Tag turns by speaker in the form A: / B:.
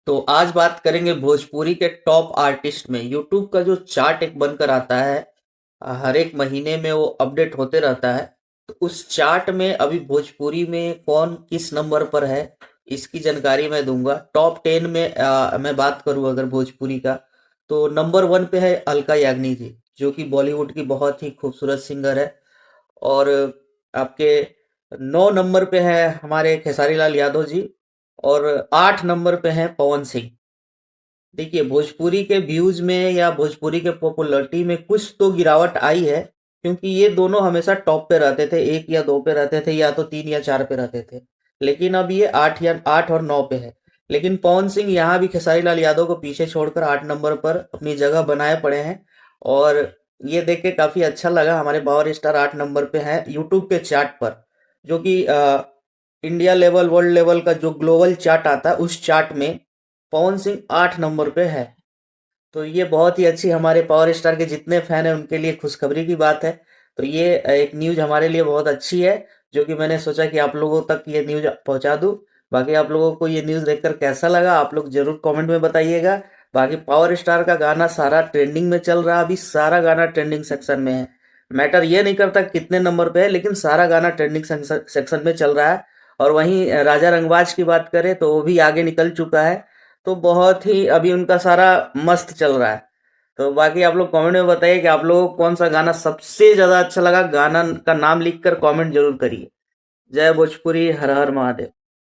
A: तो आज बात करेंगे भोजपुरी के टॉप आर्टिस्ट में। यूट्यूब का जो चार्ट एक बनकर आता है, हर एक महीने में वो अपडेट होते रहता है। तो उस चार्ट में अभी भोजपुरी में कौन किस नंबर पर है, इसकी जानकारी मैं दूंगा। टॉप 10 में मैं बात करूं अगर भोजपुरी का, तो नंबर 1 पे है अलका याग्निक जी, जो कि बॉलीवुड की बहुत ही खूबसूरत सिंगर है। और आपके 9 नंबर पे है हमारे खेसारी लाल यादव जी। और 8 नंबर पे हैं पवन सिंह। देखिए, भोजपुरी के व्यूज में या भोजपुरी के पॉपुलैरिटी में कुछ तो गिरावट आई है, क्योंकि ये दोनों हमेशा टॉप पे रहते थे, 1 या 2 पे रहते थे, या तो 3 या 4 पे रहते थे। लेकिन अब ये 8 और 9 पे है। लेकिन पवन सिंह यहाँ भी खेसारी लाल यादव को पीछे छोड़कर 8 नंबर पर अपनी जगह बनाए पड़े हैं। और ये देख के काफी अच्छा लगा, हमारे पावर स्टार 8 नंबर पे है यूट्यूब के चार्ट पर, जो कि इंडिया लेवल वर्ल्ड लेवल का जो ग्लोबल चार्ट आता है उस चार्ट में पवन सिंह 8 नंबर पे है। तो ये बहुत ही अच्छी, हमारे पावर स्टार के जितने फैन हैं उनके लिए खुशखबरी की बात है। तो ये एक न्यूज हमारे लिए बहुत अच्छी है, जो कि मैंने सोचा कि आप लोगों तक ये न्यूज पहुंचा दूं। बाकी आप लोगों को ये न्यूज देखकर कैसा लगा, आप लोग जरूर कमेंट में बताइएगा। बाकी पावर स्टार का गाना सारा ट्रेंडिंग में चल रहा है, अभी सारा गाना ट्रेंडिंग सेक्शन में है। मैटर ये नहीं करता कितने नंबर पे है, लेकिन सारा गाना ट्रेंडिंग सेक्शन में चल रहा है। और वहीं राजा रंगबाज की बात करें तो वो भी आगे निकल चुका है। तो बहुत ही अभी उनका सारा मस्त चल रहा है। तो बाकी आप लोग कमेंट में बताइए कि आप लोगों को कौन सा गाना सबसे ज्यादा अच्छा लगा। गाना का नाम लिखकर कमेंट जरूर करिए। जय भोजपुरी, हर हर महादेव।